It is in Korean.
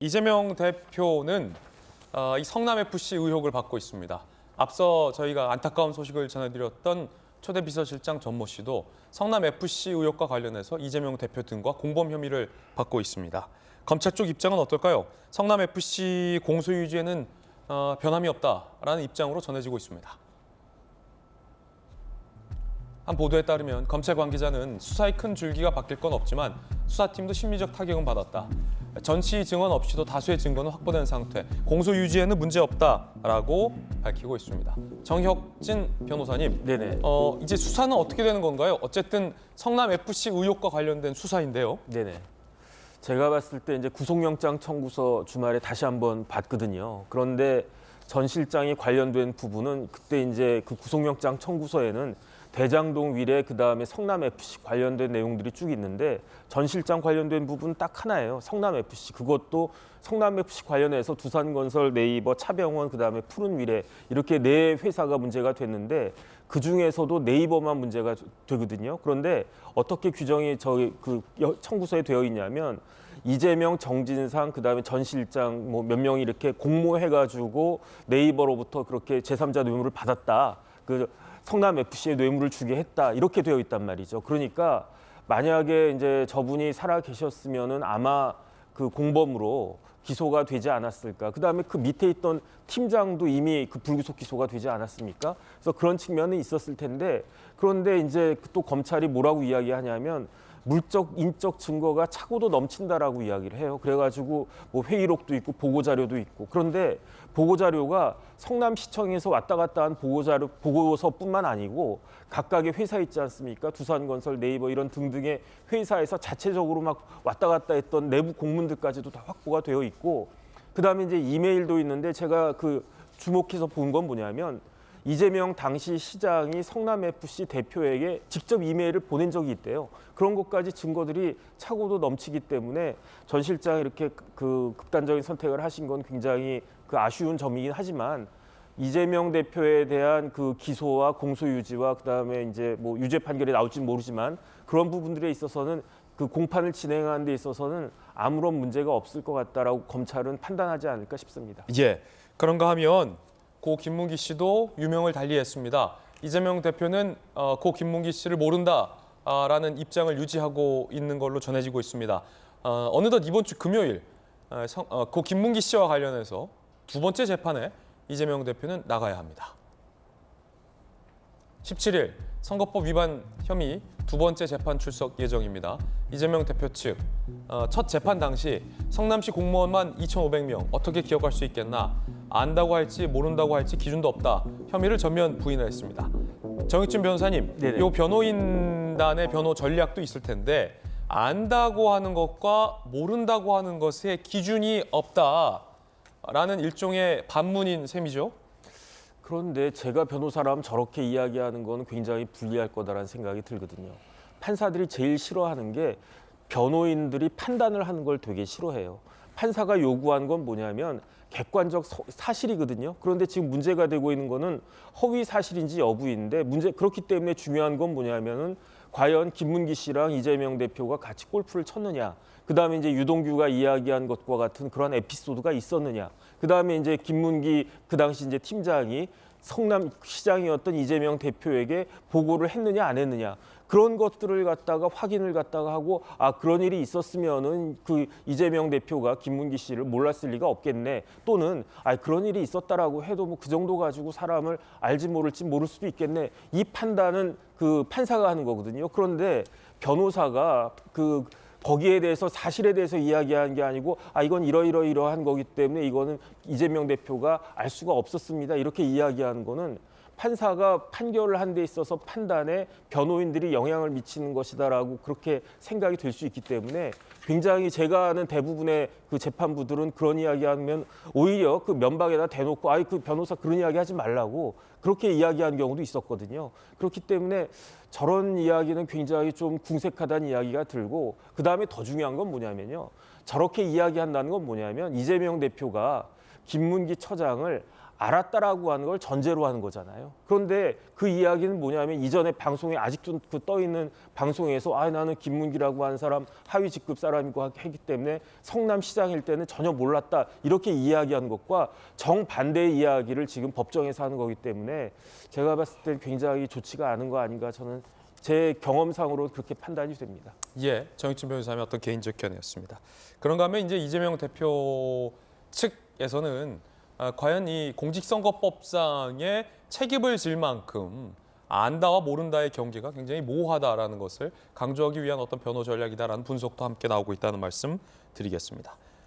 이재명 대표는 이 성남FC 의혹을 받고 있습니다. 앞서 저희가 안타까운 소식을 전해드렸던 초대 비서실장 전모 씨도 성남FC 의혹과 관련해서 이재명 대표 등과 공범 혐의를 받고 있습니다. 검찰 쪽 입장은 어떨까요? 성남FC 공소 유지에는 변함이 없다라는 입장으로 전해지고 있습니다. 한 보도에 따르면 검찰 관계자는 수사의 큰 줄기가 바뀔 건 없지만 수사팀도 심리적 타격은 받았다. 전치 증언 없이도 다수의 증거는 확보된 상태, 공소 유지에는 문제 없다라고 밝히고 있습니다. 정혁진 변호사님, 네네. 이제 수사는 어떻게 되는 건가요? 어쨌든 성남FC 의혹과 관련된 수사인데요. 네네. 제가 봤을 때 이제 구속영장 청구서 주말에 다시 한번 봤거든요. 그런데 전 실장이 관련된 부분은 그때 이제 그 구속영장 청구서에는 대장동 위례 그다음에 성남FC 관련된 내용들이 쭉 있는데 전 실장 관련된 부분 딱 하나예요. 성남FC. 그것도 성남FC 관련해서 두산건설, 네이버, 차병원 그다음에 푸른위례 이렇게 네 회사가 문제가 됐는데 그중에서도 네이버만 문제가 되거든요. 그런데 어떻게 규정이 저희 그 청구서에 되어 있냐면 이재명, 정진상 그다음에 전 실장 뭐 몇 명이 이렇게 공모해가지고 네이버로부터 그렇게 제3자 뇌물을 받았다. 그 성남FC에 뇌물을 주게 했다 이렇게 되어 있단 말이죠. 그러니까 만약에 이제 저분이 살아 계셨으면은 아마 그 공범으로 기소가 되지 않았을까. 그다음에 그 밑에 있던 팀장도 이미 그 불구속 기소가 되지 않았습니까? 그래서 그런 측면은 있었을 텐데 그런데 이제 또 검찰이 뭐라고 이야기하냐면 물적, 인적 증거가 차고도 넘친다라고 이야기를 해요. 그래가지고 뭐 회의록도 있고 보고 자료도 있고 그런데 보고 자료가 성남시청에서 왔다 갔다 한 보고서뿐만 아니고 각각의 회사 있지 않습니까? 두산건설, 네이버 이런 등등의 회사에서 자체적으로 막 왔다 갔다 했던 내부 공문들까지도 다 확보가 되어 있고 그다음에 이제 이메일도 있는데 제가 그 주목해서 본 건 뭐냐면 이재명 당시 시장이 성남FC 대표에게 직접 이메일을 보낸 적이 있대요. 그런 것까지 증거들이 차고도 넘치기 때문에 전 실장이 이렇게 그 극단적인 선택을 하신 건 굉장히 그 아쉬운 점이긴 하지만 이재명 대표에 대한 그 기소와 공소 유지와 그다음에 이제 뭐 유죄 판결이 나올지는 모르지만 그런 부분들에 있어서는 그 공판을 진행하는 데 있어서는 아무런 문제가 없을 것 같다라고 검찰은 판단하지 않을까 싶습니다. 예, 그런가 하면 고 김문기 씨도 유명을 달리했습니다. 이재명 대표는 고 김문기 씨를 모른다라는 입장을 유지하고 있는 걸로 전해지고 있습니다. 어느덧 이번 주 금요일 고 김문기 씨와 관련해서 두 번째 재판에 이재명 대표는 나가야 합니다. 17일 선거법 위반 혐의 두 번째 재판 출석 예정입니다. 이재명 대표 측 첫 재판 당시 성남시 공무원만 2,500명 어떻게 기억할 수 있겠나 안다고 할지 모른다고 할지 기준도 없다 혐의를 전면 부인을 했습니다. 정혁진 변호사님, 네네. 이 변호인단의 변호 전략도 있을 텐데 안다고 하는 것과 모른다고 하는 것에 기준이 없다라는 일종의 반문인 셈이죠. 그런데 제가 변호사라면 저렇게 이야기하는 건 굉장히 불리할 거다라는 생각이 들거든요. 판사들이 제일 싫어하는 게 변호인들이 판단을 하는 걸 되게 싫어해요. 판사가 요구한 건 뭐냐면 객관적 사실이거든요. 그런데 지금 문제가 되고 있는 거는 허위 사실인지 여부인데 그렇기 때문에 중요한 건 뭐냐면은 과연 김문기 씨랑 이재명 대표가 같이 골프를 쳤느냐. 그다음에 이제 유동규가 이야기한 것과 같은 그런 에피소드가 있었느냐. 그다음에 이제 김문기 그 당시 이제 팀장이 성남시장이었던 이재명 대표에게 보고를 했느냐 안 했느냐. 그런 것들을 갖다가 확인을 갖다가 하고 그런 일이 있었으면은 그 이재명 대표가 김문기 씨를 몰랐을 리가 없겠네. 또는 그런 일이 있었다라고 해도 뭐 그 정도 가지고 사람을 알지 모를지 모를 수도 있겠네. 이 판단은 그 판사가 하는 거거든요. 그런데 변호사가 거기에 대해서 사실에 대해서 이야기한 게 아니고 이건 이러한 거기 때문에 이거는 이재명 대표가 알 수가 없었습니다. 이렇게 이야기하는 거는 판사가 판결을 한 데 있어서 판단에 변호인들이 영향을 미치는 것이다라고 그렇게 생각이 될 수 있기 때문에 굉장히 제가 아는 대부분의 그 재판부들은 그런 이야기하면 오히려 그 면박에다 대놓고 그 변호사 그런 이야기 하지 말라고 그렇게 이야기한 경우도 있었거든요. 그렇기 때문에 저런 이야기는 굉장히 좀 궁색하다는 이야기가 들고 그다음에 더 중요한 건 뭐냐면요. 저렇게 이야기한다는 건 뭐냐면 이재명 대표가 김문기 처장을 알았다라고 하는 걸 전제로 하는 거잖아요. 그런데 그 이야기는 뭐냐면 이전에 방송에 아직도 그 떠 있는 방송에서 나는 김문기라고 하는 사람 하위 직급 사람이고 하기 때문에 성남시장일 때는 전혀 몰랐다 이렇게 이야기하는 것과 정반대의 이야기를 지금 법정에서 하는 거기 때문에 제가 봤을 때 굉장히 좋지가 않은 거 아닌가 저는 제 경험상으로 그렇게 판단이 됩니다. 예, 정익진 변호사님의 어떤 개인적 견해였습니다. 그런가 하면 이제 이재명 대표 측에서는 과연 이 공직선거법상의 책임을 질 만큼 안다와 모른다의 경계가 굉장히 모호하다라는 것을 강조하기 위한 어떤 변호 전략이다라는 분석도 함께 나오고 있다는 말씀 드리겠습니다.